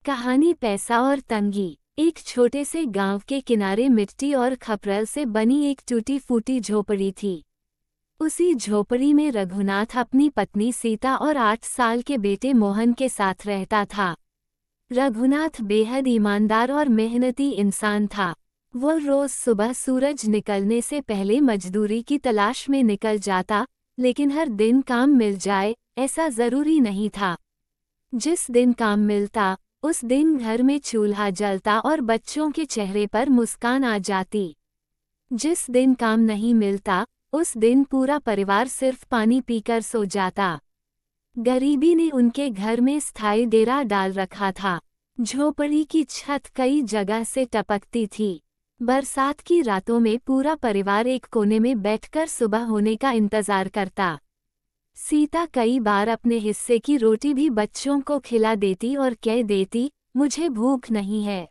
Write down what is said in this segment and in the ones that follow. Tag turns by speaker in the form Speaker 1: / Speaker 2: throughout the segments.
Speaker 1: कहानी पैसा और तंगी। एक छोटे से गांव के किनारे मिट्टी और खपरल से बनी एक टूटी फूटी झोपड़ी थी। उसी झोपड़ी में रघुनाथ अपनी पत्नी सीता और 8 साल के बेटे मोहन के साथ रहता था। रघुनाथ बेहद ईमानदार और मेहनती इंसान था। वो रोज सुबह सूरज निकलने से पहले मजदूरी की तलाश में निकल जाता, लेकिन हर दिन काम मिल जाए ऐसा जरूरी नहीं था। जिस दिन काम मिलता उस दिन घर में चूल्हा जलता और बच्चों के चेहरे पर मुस्कान आ जाती। जिस दिन काम नहीं मिलता उस दिन पूरा परिवार सिर्फ पानी पीकर सो जाता। गरीबी ने उनके घर में स्थायी डेरा डाल रखा था। झोपड़ी की छत कई जगह से टपकती थी। बरसात की रातों में पूरा परिवार एक कोने में बैठकर सुबह होने का इंतजार करता। सीता कई बार अपने हिस्से की रोटी भी बच्चों को खिला देती और कह देती, मुझे भूख नहीं है।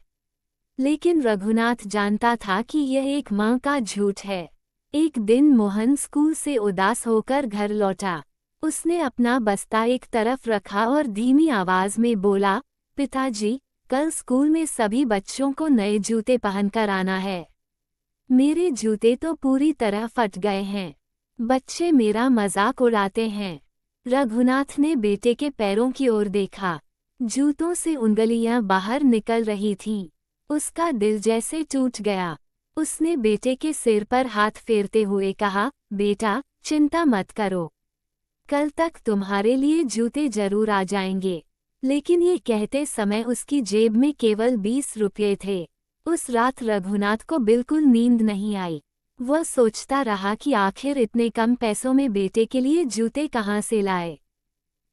Speaker 1: लेकिन रघुनाथ जानता था कि यह एक माँ का झूठ है। एक दिन मोहन स्कूल से उदास होकर घर लौटा। उसने अपना बस्ता एक तरफ रखा और धीमी आवाज में बोला, पिताजी, कल स्कूल में सभी बच्चों को नए जूते पहनकर आना है। मेरे जूते तो पूरी तरह फट गए हैं। बच्चे मेरा मजाक उड़ाते हैं। रघुनाथ ने बेटे के पैरों की ओर देखा। जूतों से उंगलियां बाहर निकल रही थीं। उसका दिल जैसे टूट गया। उसने बेटे के सिर पर हाथ फेरते हुए कहा, बेटा, चिंता मत करो। कल तक तुम्हारे लिए जूते जरूर आ जाएंगे। लेकिन ये कहते समय उसकी जेब में केवल 20 रुपये थे। उस रात रघुनाथ को बिल्कुल नींद नहीं आई। वह सोचता रहा कि आखिर इतने कम पैसों में बेटे के लिए जूते कहाँ से लाए।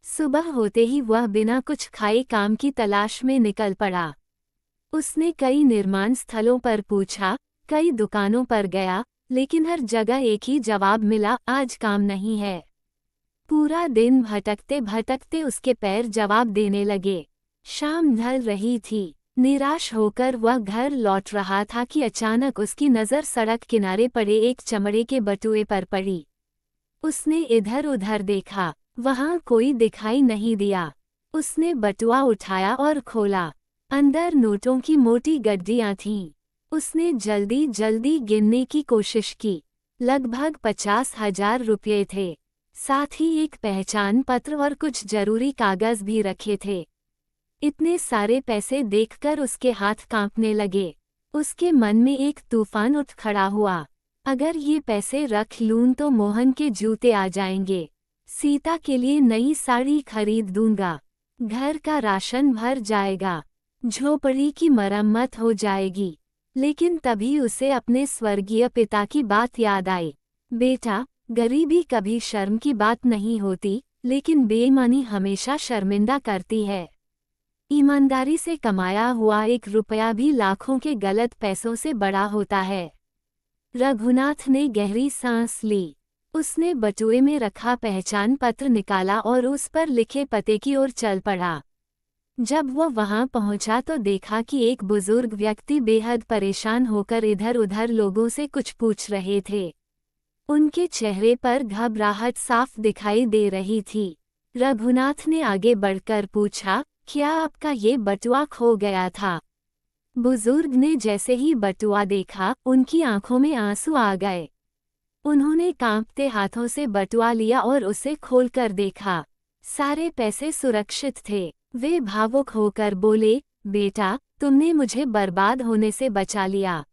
Speaker 1: सुबह होते ही वह बिना कुछ खाए काम की तलाश में निकल पड़ा। उसने कई निर्माण स्थलों पर पूछा, कई दुकानों पर गया, लेकिन हर जगह एक ही जवाब मिला, आज काम नहीं है। पूरा दिन भटकते भटकते उसके पैर जवाब देने लगे। शाम ढल रही थी। निराश होकर वह घर लौट रहा था कि अचानक उसकी नज़र सड़क किनारे पड़े एक चमड़े के बटुए पर पड़ी। उसने इधर उधर देखा, वहां कोई दिखाई नहीं दिया। उसने बटुआ उठाया और खोला। अंदर नोटों की मोटी गड्डियां थीं। उसने जल्दी जल्दी गिनने की कोशिश की। लगभग 50,000 रुपये थे। साथ ही एक पहचान पत्र और कुछ जरूरी कागज भी रखे थे। इतने सारे पैसे देखकर उसके हाथ कांपने लगे। उसके मन में एक तूफान उठ खड़ा हुआ। अगर ये पैसे रख लूं तो मोहन के जूते आ जाएंगे। सीता के लिए नई साड़ी खरीद दूंगा। घर का राशन भर जाएगा। झोपड़ी की मरम्मत हो जाएगी। लेकिन तभी उसे अपने स्वर्गीय पिता की बात याद आई। बेटा, गरीबी कभी शर्म की बात नहीं होती, लेकिन बेईमानी हमेशा शर्मिंदा करती है। ईमानदारी से कमाया हुआ 1 रुपया भी लाखों के गलत पैसों से बड़ा होता है। रघुनाथ ने गहरी सांस ली। उसने बटुए में रखा पहचान पत्र निकाला और उस पर लिखे पते की ओर चल पड़ा। जब वह वहां पहुंचा तो देखा कि एक बुजुर्ग व्यक्ति बेहद परेशान होकर इधर उधर लोगों से कुछ पूछ रहे थे। उनके चेहरे पर घबराहट साफ दिखाई दे रही थी। रघुनाथ ने आगे बढ़कर पूछा, क्या आपका ये बटुआ खो गया था? बुजुर्ग ने जैसे ही बटुआ देखा, उनकी आंखों में आंसू आ गए। उन्होंने कांपते हाथों से बटुआ लिया और उसे खोलकर देखा। सारे पैसे सुरक्षित थे। वे भावुक होकर बोले, बेटा, तुमने मुझे बर्बाद होने से बचा लिया।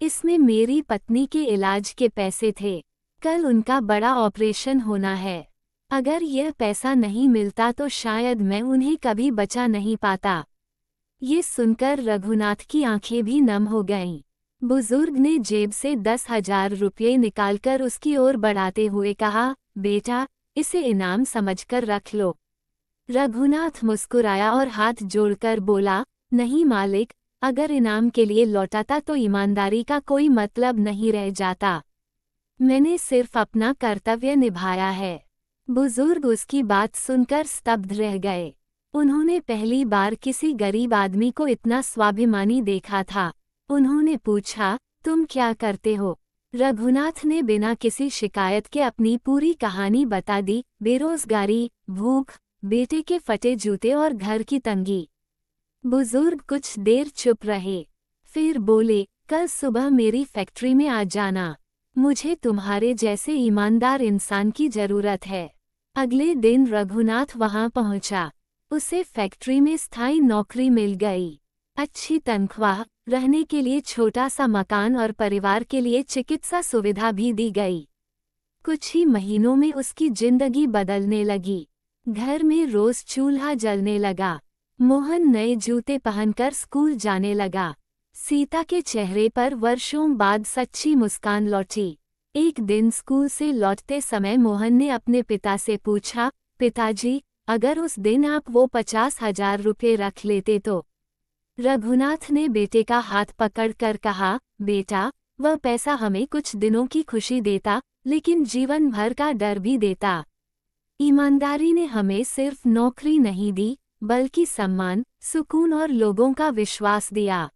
Speaker 1: इसमें मेरी पत्नी के इलाज के पैसे थे। कल उनका बड़ा ऑपरेशन होना है। अगर यह पैसा नहीं मिलता तो शायद मैं उन्हें कभी बचा नहीं पाता। ये सुनकर रघुनाथ की आंखें भी नम हो गईं। बुजुर्ग ने जेब से 10,000 रुपये निकालकर उसकी ओर बढ़ाते हुए कहा, बेटा, इसे इनाम समझकर रख लो। रघुनाथ मुस्कुराया और हाथ जोड़कर बोला, नहीं मालिक, अगर इनाम के लिए लौटाता तो ईमानदारी का कोई मतलब नहीं रह जाता। मैंने सिर्फ अपना कर्तव्य निभाया है। बुजुर्ग उसकी बात सुनकर स्तब्ध रह गए। उन्होंने पहली बार किसी गरीब आदमी को इतना स्वाभिमानी देखा था। उन्होंने पूछा, तुम क्या करते हो? रघुनाथ ने बिना किसी शिकायत के अपनी पूरी कहानी बता दी, बेरोजगारी, भूख, बेटे के फटे जूते और घर की तंगी। बुजुर्ग कुछ देर चुप रहे, फिर बोले, कल सुबह मेरी फैक्ट्री में आ जाना। मुझे तुम्हारे जैसे ईमानदार इंसान की जरूरत है। अगले दिन रघुनाथ वहां पहुंचा। उसे फैक्ट्री में स्थायी नौकरी मिल गई। अच्छी तनख्वाह, रहने के लिए छोटा सा मकान और परिवार के लिए चिकित्सा सुविधा भी दी गई। कुछ ही महीनों में उसकी जिंदगी बदलने लगी। घर में रोज चूल्हा जलने लगा। मोहन नए जूते पहनकर स्कूल जाने लगा। सीता के चेहरे पर वर्षों बाद सच्ची मुस्कान लौटी। एक दिन स्कूल से लौटते समय मोहन ने अपने पिता से पूछा, पिताजी, अगर उस दिन आप वो 50,000 रुपये रख लेते तो? रघुनाथ ने बेटे का हाथ पकड़कर कहा, बेटा, वह पैसा हमें कुछ दिनों की खुशी देता, लेकिन जीवन भर का डर भी देता। ईमानदारी ने हमें सिर्फ नौकरी नहीं दी, बल्कि सम्मान, सुकून और लोगों का विश्वास दिया।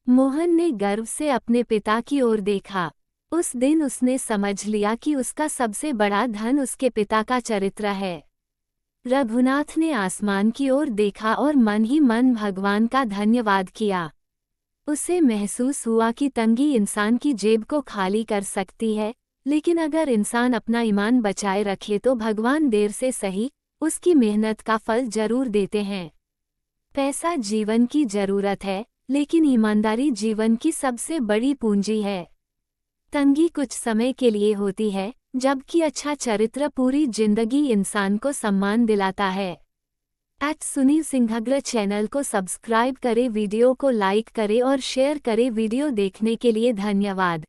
Speaker 1: मोहन ने गर्व से अपने पिता की ओर देखा। उस दिन उसने समझ लिया कि उसका सबसे बड़ा धन उसके पिता का चरित्र है। रघुनाथ ने आसमान की ओर देखा और मन ही मन भगवान का धन्यवाद किया। उसे महसूस हुआ कि तंगी इंसान की जेब को खाली कर सकती है, लेकिन अगर इंसान अपना ईमान बचाए रखे तो भगवान देर से सही उसकी मेहनत का फल जरूर देते हैं। पैसा जीवन की जरूरत है, लेकिन ईमानदारी जीवन की सबसे बड़ी पूंजी है। तंगी कुछ समय के लिए होती है, जबकि अच्छा चरित्र पूरी जिंदगी इंसान को सम्मान दिलाता है। @सुनील सिंघग्र चैनल को सब्सक्राइब करें, वीडियो को लाइक करें और शेयर करें। वीडियो देखने के लिए धन्यवाद।